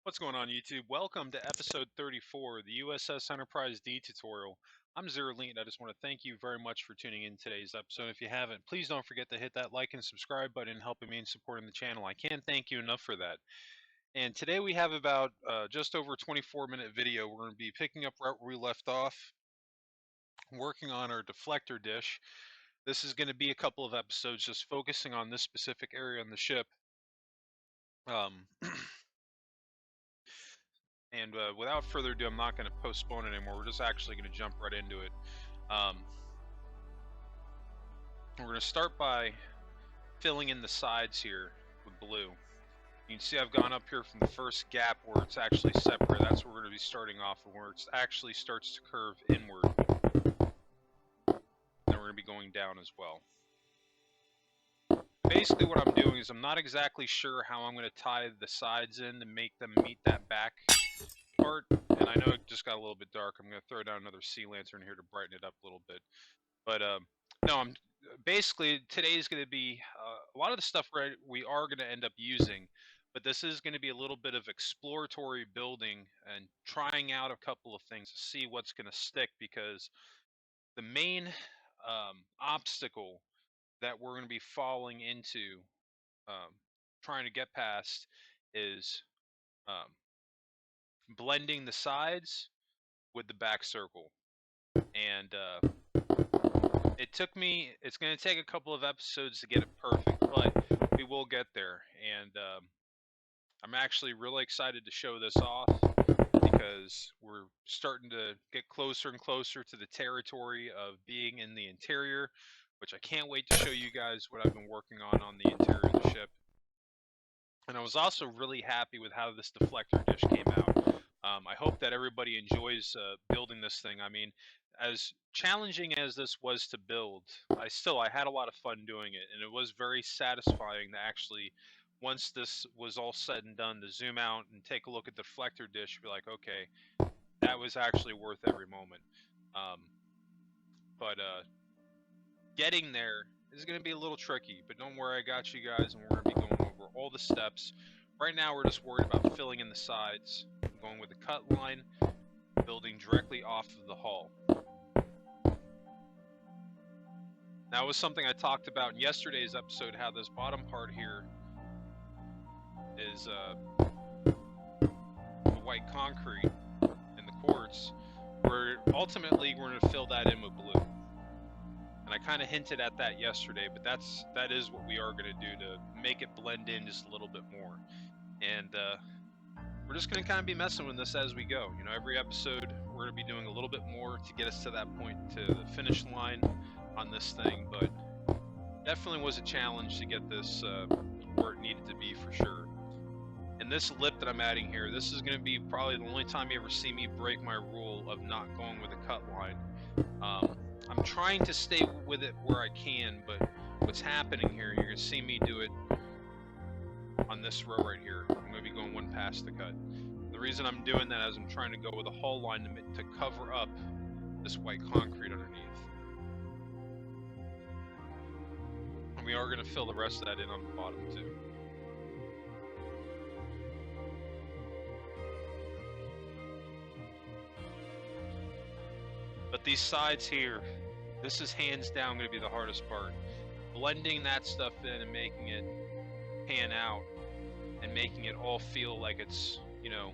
What's going on, YouTube? Welcome to episode 34 of the U.S.S. Enterprise D tutorial. I'm Zero Lean. I just want to thank you very much for tuning in today's episode. If you haven't, please don't forget to hit that like and subscribe button, helping me in supporting the channel. I can't thank you enough for that. And today we have about just over a 24-minute video. We're going to be picking up right where we left off, working on our deflector dish. This is going to be a couple of episodes just focusing on this specific area on the ship. And without further ado, I'm not going to postpone it anymore. We're just actually going to jump right into it. We're going to start by filling in the sides here with blue. You can see I've gone up here from the first gap where it's actually separate. That's where we're going to be starting off, where it actually starts to curve inward. Then we're going to be going down as well. Basically what I'm doing is I'm not exactly sure how I'm going to tie the sides in to make them meet that back part. And I know it just got a little bit dark. I'm going to throw down another sea lantern here to brighten it up a little bit. But no, I'm basically today's going to be a lot of the stuff we are going to end up using, but this is going to be a little bit of exploratory building and trying out a couple of things to see what's going to stick, because the main obstacle that we're going to be falling into, trying to get past, is um, blending the sides with the back circle. And it's going to take a couple of episodes to get it perfect, but we will get there. And I'm actually really excited to show this off, because we're starting to get closer and closer to the territory of being in the interior, which I can't wait to show you guys what I've been working on the interior of the ship. And I was also really happy with how this deflector dish came out. I hope that everybody enjoys building this thing. I mean, as challenging as this was to build, I had a lot of fun doing it, and it was very satisfying to actually, once this was all said and done, to zoom out and take a look at the deflector dish and be like, okay, that was actually worth every moment. But getting there is going to be a little tricky, but don't worry, I got you guys, and we're going to be going over all the steps. Right now, we're just worried about filling in the sides, going with the cut line, building directly off of the hull. That was something I talked about in yesterday's episode, how this bottom part here is the white concrete and the quartz, where ultimately we're going to fill that in with blue. And I kind of hinted at that yesterday, but that is what we are going to do to make it blend in just a little bit more. And we're just going to kind of be messing with this as we go. You know, every episode we're going to be doing a little bit more to get us to that point, to the finish line on this thing. But definitely was a challenge to get this where it needed to be, for sure. And this lip that I'm adding here, this is going to be probably the only time you ever see me break my rule of not going with a cut line. I'm trying to stay with it where I can, but what's happening here, you're going to see me do it on this row right here. I'm going to be going one past the cut. The reason I'm doing that is I'm trying to go with a hull line to cover up this white concrete underneath. And we are going to fill the rest of that in on the bottom too. But these sides here, this is hands down going to be the hardest part. Blending that stuff in and making it pan out and making it all feel like it's, you know,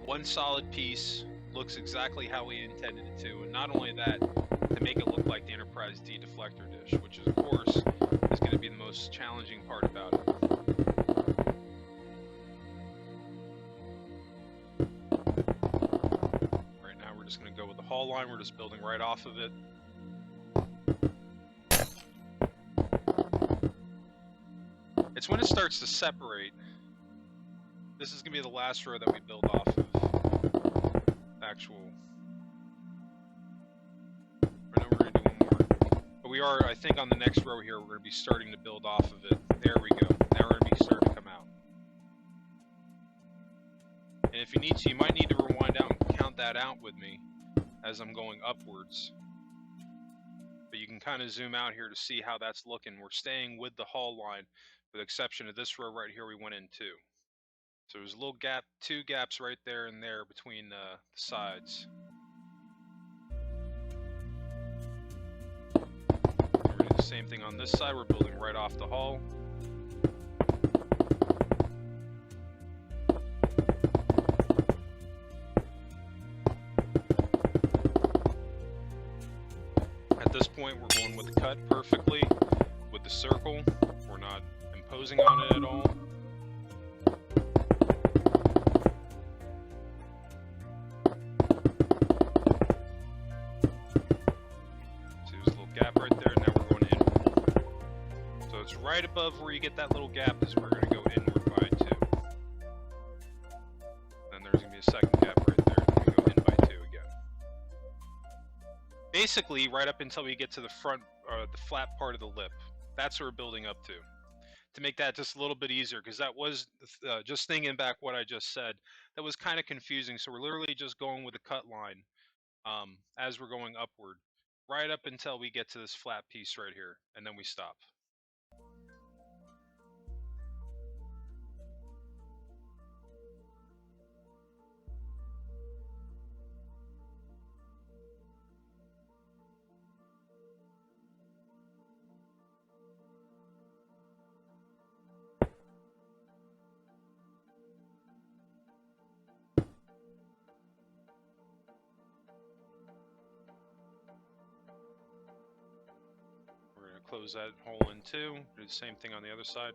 one solid piece, looks exactly how we intended it to. And not only that, to make it look like the Enterprise D deflector dish, which is, of course, is going to be the most challenging part about it. Right now we're just going to go with the hull line. We're just building right off of it. It's when it starts to separate. This is going to be the last row that we build off of. Actual. I know we're going to do one more. But we are, I think on the next row here, we're going to be starting to build off of it. There we go. Now we're going to be starting to come out. And if you need to, you might need to rewind out and count that out with me as I'm going upwards. But you can kind of zoom out here to see how that's looking. We're staying with the hull line, with the exception of this row right here we went into. So there's a little gap, 2 gaps right there and there between the sides. We're going to do the same thing on this side. We're building right off the hull. At this point, we're going with the cut perfectly with the circle. We're not imposing on it at all. See, there's a little gap right there. Now we're going inward. So it's right above where you get that little gap is where we're going to go inward by 2. Then there's going to be a second gap right there, and we go in by 2 again. Basically, right up until we get to the front, the flat part of the lip. That's what we're building up to make that just a little bit easier, because that was, just thinking back what I just said, that was kind of confusing. So we're literally just going with a cut line as we're going upward, right up until we get to this flat piece right here, and then we stop. Close that hole in too. Do the same thing on the other side.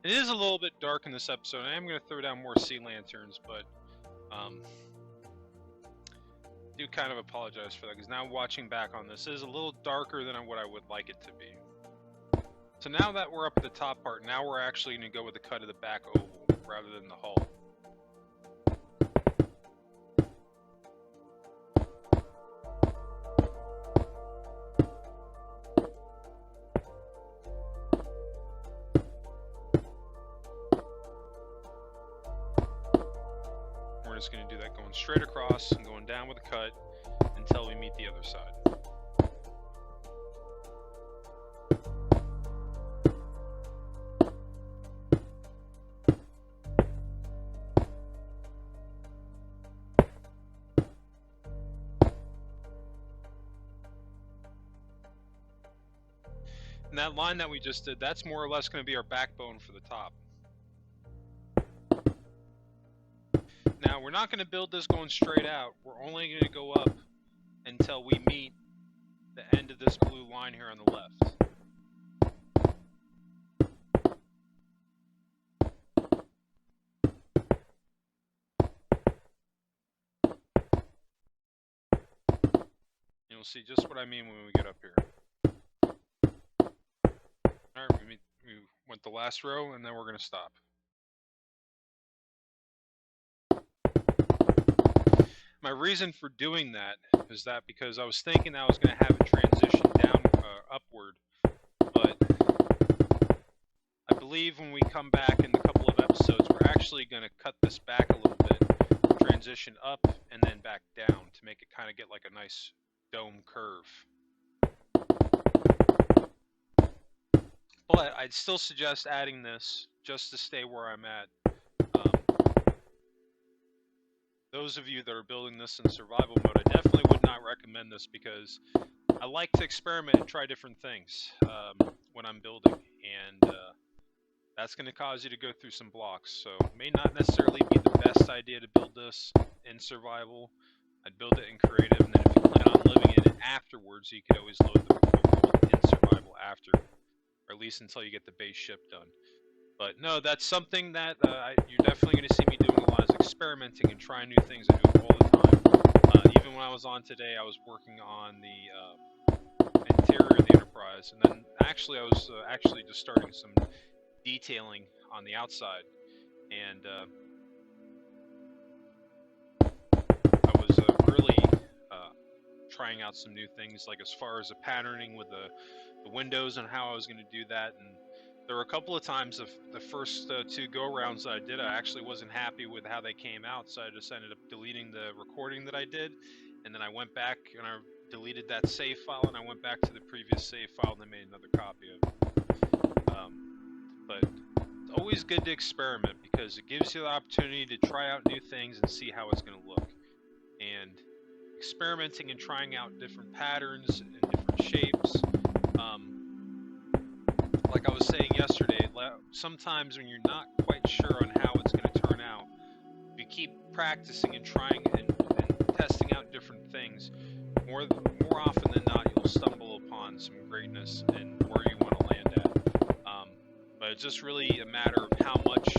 It is a little bit dark in this episode. I am going to throw down more sea lanterns, but do kind of apologize for that, because now watching back on this, it is a little darker than what I would like it to be. So now that we're up at the top part, now we're actually going to go with the cut of the back oval rather than the hull. We're just going to do that going straight across and going down with a cut until we meet the other side. And that line that we just did, that's more or less going to be our backbone for the top. Now, we're not going to build this going straight out. We're only going to go up until we meet the end of this blue line here on the left. You'll see just what I mean when we get up here. Alright, we went the last row, and then we're going to stop. My reason for doing that is that because I was thinking I was going to have it transition down upward, but I believe when we come back in a couple of episodes, we're actually going to cut this back a little bit, transition up, and then back down to make it kind of get like a nice dome curve. But I'd still suggest adding this just to stay where I'm at. Those of you that are building this in survival mode, I definitely would not recommend this, because I like to experiment and try different things when I'm building, and that's going to cause you to go through some blocks. So it may not necessarily be the best idea to build this in survival. I'd build it in creative, and then if you plan on living in it afterwards, you could always load the world in survival after, or at least until you get the base ship done. But no, that's something that you're definitely going to see me doing a lot, is experimenting and trying new things. I do it all the time. Even when I was on today, I was working on the interior of the Enterprise, and then actually I was actually just starting some detailing on the outside, and I was really trying out some new things, like as far as the patterning with the windows and how I was going to do that. And there were a couple of times of the first 2 go-rounds that I did, I actually wasn't happy with how they came out, so I just ended up deleting the recording that I did, and then I went back and I deleted that save file, and I went back to the previous save file and I made another copy of it. But it's always good to experiment, because it gives you the opportunity to try out new things and see how it's going to look. And experimenting and trying out different patterns and different shapes. Like I was saying yesterday, sometimes when you're not quite sure on how it's going to turn out, if you keep practicing and trying and testing out different things, more often than not, you'll stumble upon some greatness and where you want to land at. But it's just really a matter of how much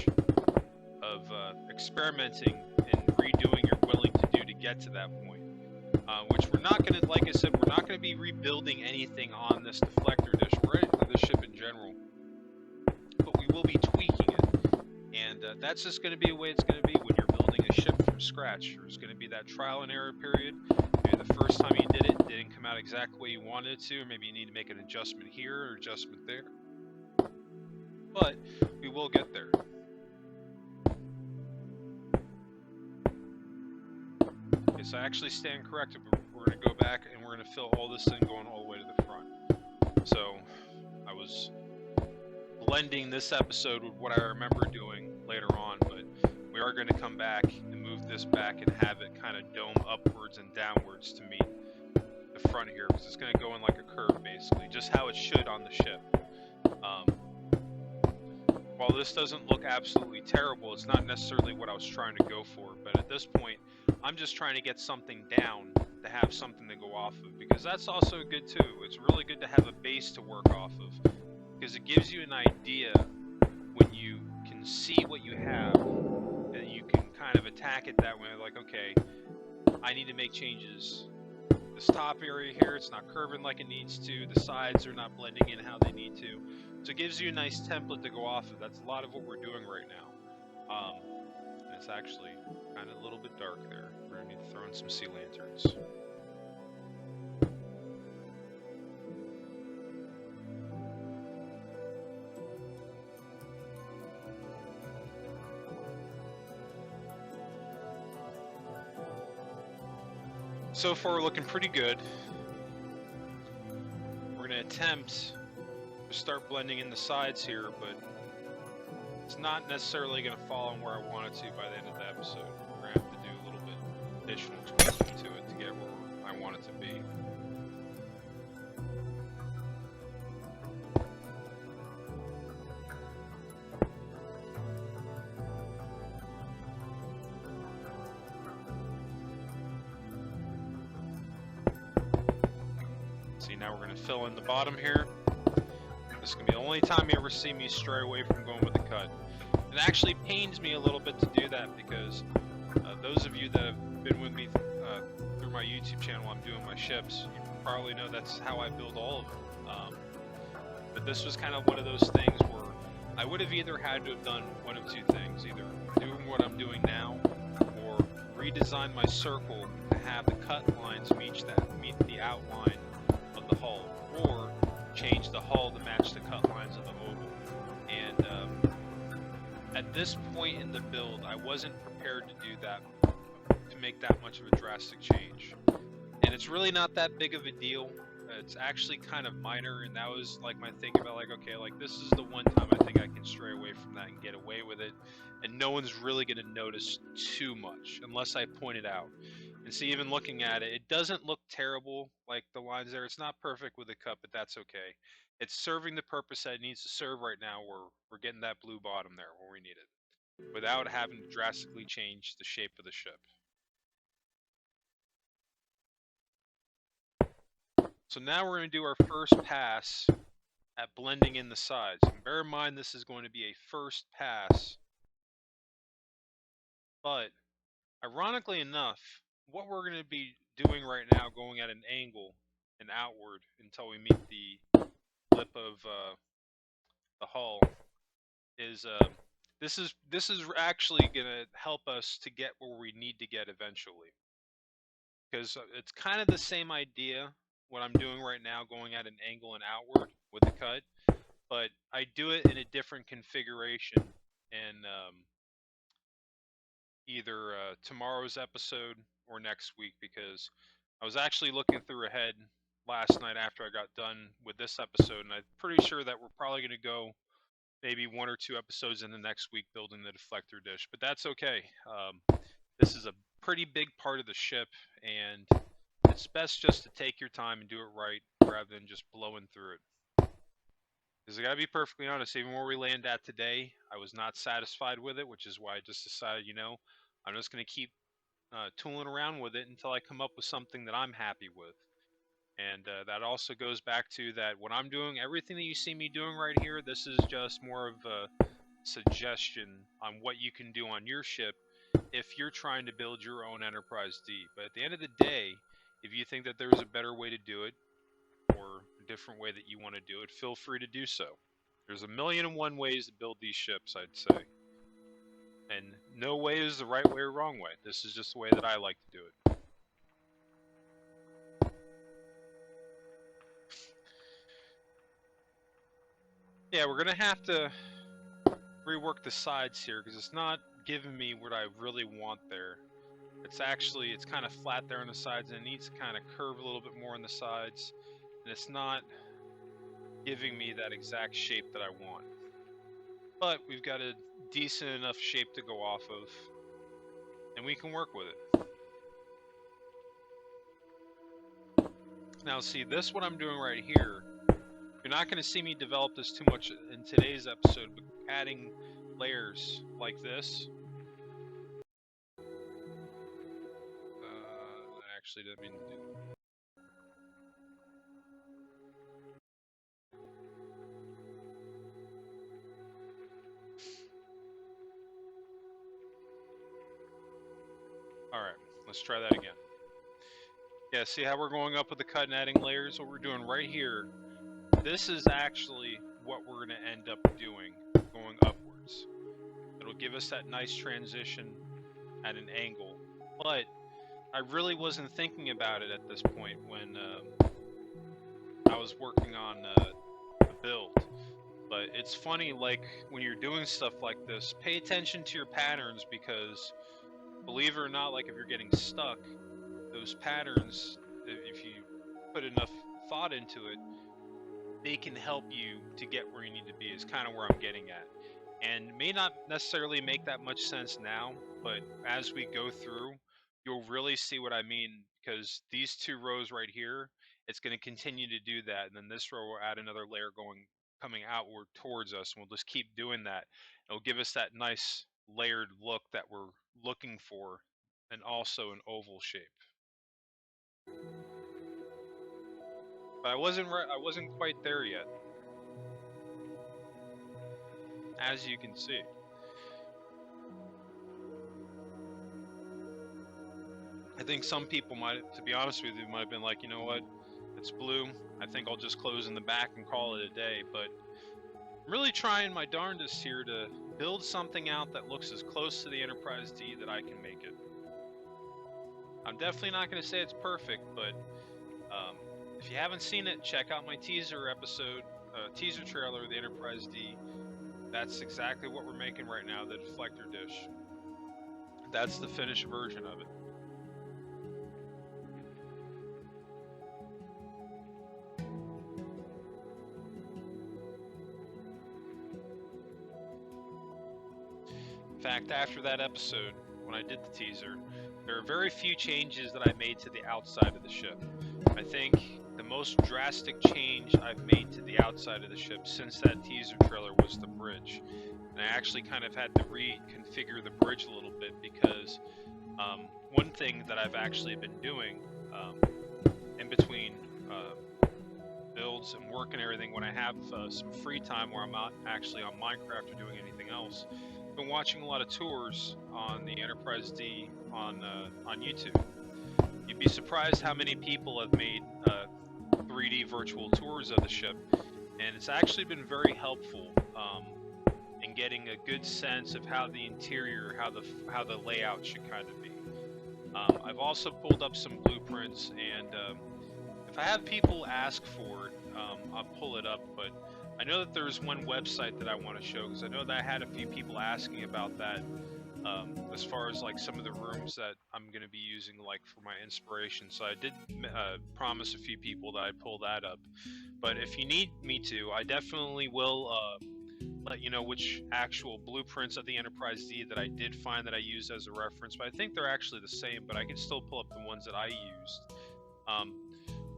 of experimenting and redoing you're willing to do to get to that point. Which we're not going to, like I said, we're not going to be rebuilding anything on this deflector dish or the ship in general, but we will be tweaking it. And that's just going to be the way it's going to be when you're building a ship from scratch. There's going to be that trial and error period. Maybe the first time you did it didn't come out exactly the way you wanted it to, or maybe you need to make an adjustment here or adjustment there. But we will get there. Okay, so I actually stand corrected. We're going to go back and we're going to fill all this in going all the way to the front. So I was blending this episode with what I remember doing later on, but we are going to come back and move this back and have it kind of dome upwards and downwards to meet the front here, because it's going to go in like a curve basically, just how it should on the ship. While this doesn't look absolutely terrible, it's not necessarily what I was trying to go for, but at this point I'm just trying to get something down to have something to go off of, because that's also good too. It's really good to have a base to work off of, because it gives you an idea when you can see what you have and you can kind of attack it that way, like, okay, I need to make changes. This top area here, it's not curving like it needs to, the sides are not blending in how they need to, so it gives you a nice template to go off of. That's a lot of what we're doing right now. And it's actually kind of a little bit dark there. We're going to need to throw in some sea lanterns. So far, looking pretty good. We're going to attempt to start blending in the sides here, but it's not necessarily going to fall on where I want it to by the end of the episode. We're going to have to do a little bit additional tweaking to it to get where I want it to be. See, now we're going to fill in the bottom here. This is going to be the only time you ever see me stray away from going with the cut. It actually pains me a little bit to do that, because those of you that have been with me through my YouTube channel, I'm doing my ships, you probably know that's how I build all of them. But this was kind of one of those things where I would have either had to have done one of two things, either doing what I'm doing now, or redesign my circle to have the cut lines meet the outline of the hull, or change the hull to match the cut lines of the oval. And at this point in the build, I wasn't prepared to do that, to make that much of a drastic change. And it's really not that big of a deal. It's actually kind of minor, and that was like my thinking about, like, okay, like this is the one time I think I can stray away from that and get away with it, and no one's really going to notice too much unless I point it out. And see, even looking at it, it doesn't look terrible, like the lines there. It's not perfect with the cut, but that's okay. It's serving the purpose that it needs to serve right now, where we're getting that blue bottom there where we need it, without having to drastically change the shape of the ship. So now we're going to do our first pass at blending in the sides. And bear in mind, this is going to be a first pass. But ironically enough, what we're going to be doing right now, going at an angle and outward until we meet the lip of the hull, is this is actually going to help us to get where we need to get eventually. Because it's kind of the same idea, what I'm doing right now, going at an angle and outward with the cut, but I do it in a different configuration in either tomorrow's episode or next week, because I was actually looking through ahead last night after I got done with this episode, and I'm pretty sure that we're probably going to go maybe 1 or 2 episodes in the next week building the deflector dish, but that's okay. This is a pretty big part of the ship, and it's best just to take your time and do it right rather than just blowing through it. Because I gotta be perfectly honest, even where we land at today, I was not satisfied with it, which is why I just decided, I'm just gonna keep tooling around with it until I come up with something that I'm happy with. And that also goes back to that when I'm doing everything that you see me doing right here, this is just more of a suggestion on what you can do on your ship if you're trying to build your own Enterprise D. But at the end of the day, if you think that there's a better way to do it or a different way that you want to do it, feel free to do so. There's a million and one ways to build these ships, I'd say. And no way is the right way or wrong way. This is just the way that I like to do it. Yeah, we're going to have to rework the sides here because it's not giving me what I really want there. It's kind of flat there on the sides, and it needs to kind of curve a little bit more on the sides, and it's not giving me that exact shape that I want. But we've got a decent enough shape to go off of, and we can work with it. Now see, this what I'm doing right here, you're not going to see me develop this too much in today's episode, but adding layers like this, I actually didn't mean to do that. Alright, let's try that again. Yeah, see how we're going up with the cut and adding layers? What we're doing right here, this is actually what we're going to end up doing, going upwards. It'll give us that nice transition at an angle. But I really wasn't thinking about it at this point when I was working on the build. But it's funny, like, when you're doing stuff like this, pay attention to your patterns because, believe it or not, like if you're getting stuck, those patterns, if you put enough thought into it, they can help you to get where you need to be, is kind of where I'm getting at. And may not necessarily make that much sense now, but as we go through, you'll really see what I mean, because these 2 rows right here, it's going to continue to do that, and then this row will add another layer coming outward towards us, and we'll just keep doing that. It'll give us that nice layered look that we're looking for, and also an oval shape. But I wasn't quite there yet, as you can see. I think some people might, to be honest with you, might have been like, you know what, it's blue. I think I'll just close in the back and call it a day. But I'm really trying my darndest here to build something out that looks as close to the Enterprise D that I can make it. I'm definitely not going to say it's perfect, but if you haven't seen it, check out my teaser episode, teaser trailer of the Enterprise D. That's exactly what we're making right now, the deflector dish. That's the finished version of it. In fact, after that episode, when I did the teaser, there are very few changes that I made to the outside of the ship. I think the most drastic change I've made to the outside of the ship since that teaser trailer was the bridge. And I actually kind of had to reconfigure the bridge a little bit because one thing that I've actually been doing in between builds and work and everything, when I have some free time where I'm not actually on Minecraft or doing anything else, I've been watching a lot of tours on the Enterprise D on YouTube. You'd be surprised how many people have made 3D virtual tours of the ship, and it's actually been very helpful in getting a good sense of how the interior, how the layout should kind of be. I've also pulled up some blueprints, and if I have people ask for it, I'll pull it up. But I know that there's one website that I want to show because I know that I had a few people asking about that. As far as like some of the rooms that I'm going to be using like for my inspiration. So I did promise a few people that I'd pull that up. But if you need me to, I definitely will let you know which actual blueprints of the Enterprise D that I did find that I used as a reference, but I think they're actually the same, but I can still pull up the ones that I used.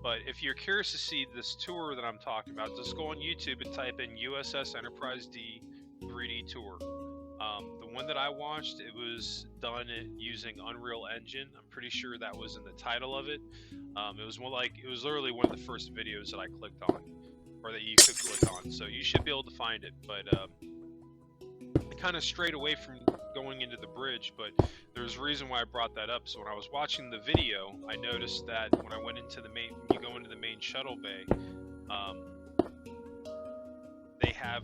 But if you're curious to see this tour that I'm talking about, just go on YouTube and type in U.S.S. Enterprise D 3D tour. The one that I watched, it was done using Unreal Engine. I'm pretty sure that was in the title of it. It was literally one of the first videos that I clicked on, or that you could click on. So you should be able to find it. But I kind of strayed away from going into the bridge, but there's a reason why I brought that up. So when I was watching the video, I noticed that when I went into the main, you go into the main shuttle bay, they have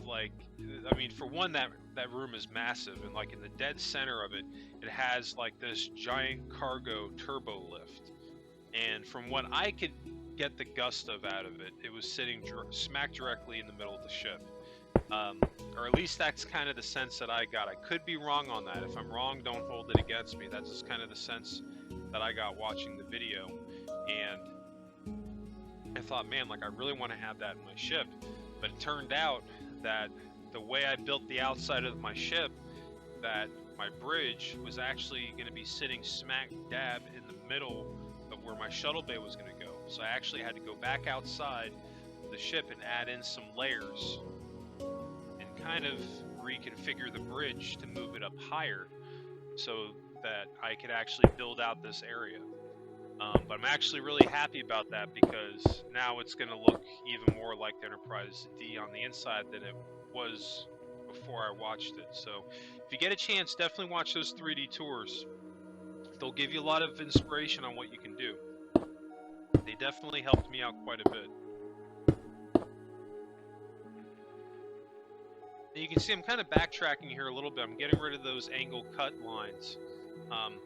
for one, that room is massive, and like in the dead center of it, it has like this giant cargo turbo lift. And from what I could get the gust of out of it, it was sitting smack directly in the middle of the ship. Or at least that's kind of the sense that I got. I could be wrong on that. If I'm wrong, don't hold it against me. That's just kind of the sense that I got watching the video. And I thought, man, like I really want to have that in my ship. But it turned out that the way I built the outside of my ship, that my bridge was actually going to be sitting smack dab in the middle of where my shuttle bay was going to go. So I actually had to go back outside the ship and add in some layers and kind of reconfigure the bridge to move it up higher so that I could actually build out this area. But I'm actually really happy about that, because now it's going to look even more like the Enterprise D on the inside than it was before I watched it. So if you get a chance, definitely watch those 3D tours. They'll give you a lot of inspiration on what you can do. They definitely helped me out quite a bit. And you can see I'm kind of backtracking here a little bit. I'm getting rid of those angle cut lines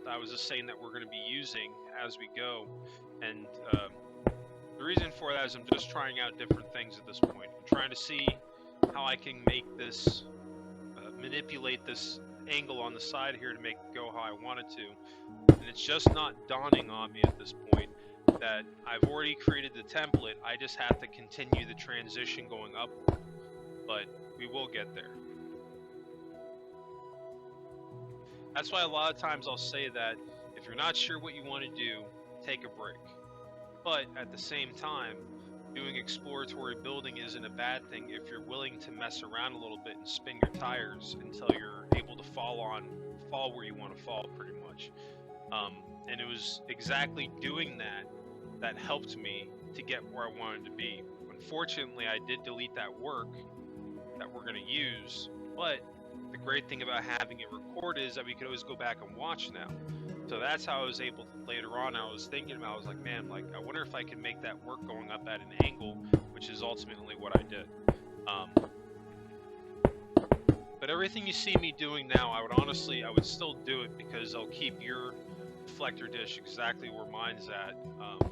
that I was just saying that we're going to be using as we go. And the reason for that is I'm just trying out different things at this point. I'm trying to see how I can make this, manipulate this angle on the side here to make it go how I want it to. And it's just not dawning on me at this point that I've already created the template. I just have to continue the transition going upward. But we will get there. That's why a lot of times I'll say that if you're not sure what you want to do, take a break. But at the same time, doing exploratory building isn't a bad thing if you're willing to mess around a little bit and spin your tires until you're able to fall where you want to fall, pretty much. And it was exactly doing that helped me to get where I wanted to be. Unfortunately, I did delete that work that we're going to use, but the great thing about having it recorded is that we could always go back and watch now. So that's how I was able to, later on, I was thinking about, I was like, man, like I wonder if I can make that work going up at an angle, which is ultimately what I did. But everything you see me doing now, I would still do it, because I'll keep your deflector dish exactly where mine's at,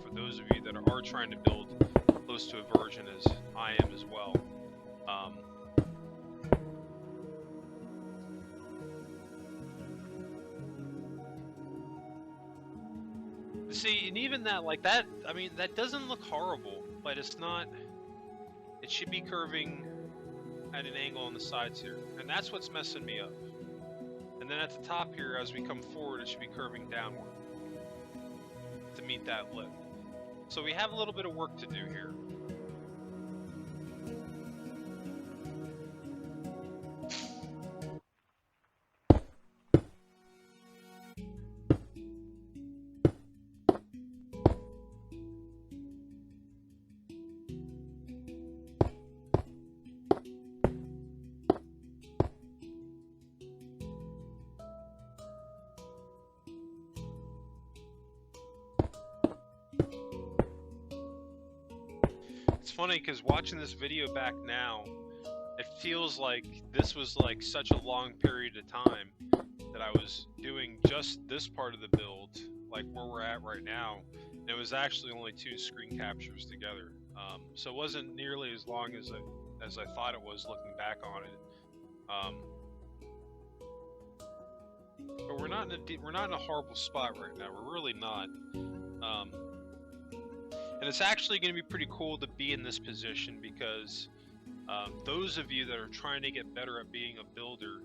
for those of you that are trying to build close to a version as I am as well. See, and even that, like that, I mean, that doesn't look horrible, but it's not, it should be curving at an angle on the sides here, and that's what's messing me up. And then at the top here, as we come forward, it should be curving downward to meet that lip. So we have a little bit of work to do here. It's funny because watching this video back now, it feels like this was like such a long period of time that I was doing just this part of the build, like where we're at right now. And it was actually only 2 screen captures together, so it wasn't nearly as long as I thought it was looking back on it. But we're not in a horrible spot right now. We're really not. And it's actually going to be pretty cool to be in this position, because Those of you that are trying to get better at being a builder,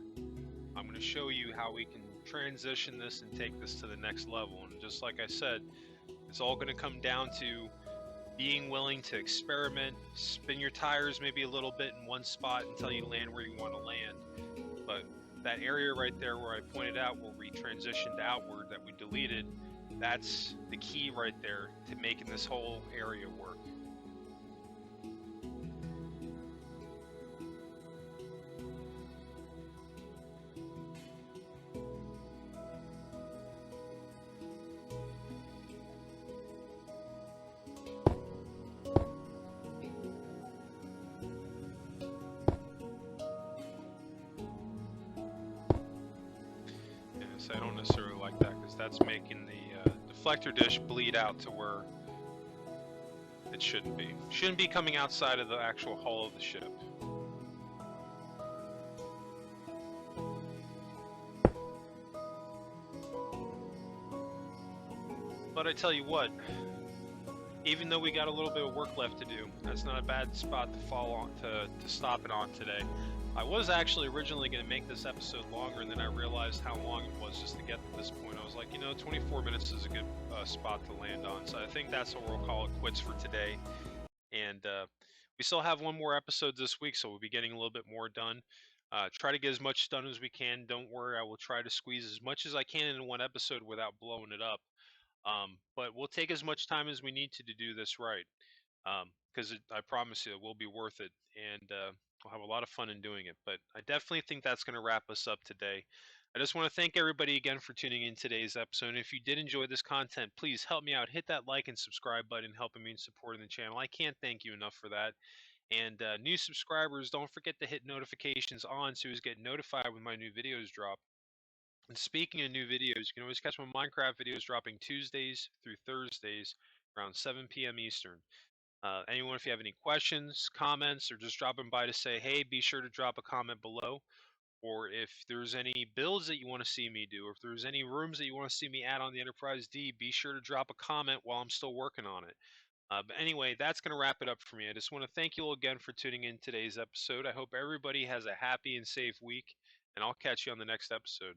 I'm going to show you how we can transition this and take this to the next level. And just like I said, it's all going to come down to being willing to experiment, spin your tires maybe a little bit in one spot until you land where you want to land. But that area right there where I pointed out where we transitioned outward that we deleted, that's the key right there to making this whole area work. Yes, I don't necessarily like that because that's making the deflector dish bleed out to where it shouldn't be. Shouldn't be coming outside of the actual hull of the ship. But I tell you what, even though we got a little bit of work left to do, that's not a bad spot to fall on to stop it on today. I was actually originally going to make this episode longer, and then I realized how long it was just to get to this point. I was like, 24 minutes is a good spot to land on. So I think that's what we'll call it quits for today. And we still have one more episode this week, so we'll be getting a little bit more done. Try to get as much done as we can. Don't worry, I will try to squeeze as much as I can in one episode without blowing it up. But we'll take as much time as we need to do this right, because I promise you it will be worth it, and we'll have a lot of fun in doing it. But I definitely think that's going to wrap us up today. I just want to thank everybody again for tuning in today's episode. And if you did enjoy this content, please help me out. Hit that like and subscribe button, helping me in supporting the channel. I can't thank you enough for that. And new subscribers, don't forget to hit notifications on so you get notified when my new videos drop. And speaking of new videos, you can always catch my Minecraft videos dropping Tuesdays through Thursdays around 7 p.m. Eastern. Anyone, if you have any questions, comments, or just dropping by to say hey, be sure to drop a comment below. Or if there's any builds that you want to see me do, or if there's any rooms that you want to see me add on the Enterprise D, be sure to drop a comment while I'm still working on it. But anyway, that's going to wrap it up for me. I just want to thank you all again for tuning in today's episode. I hope everybody has a happy and safe week, and I'll catch you on the next episode.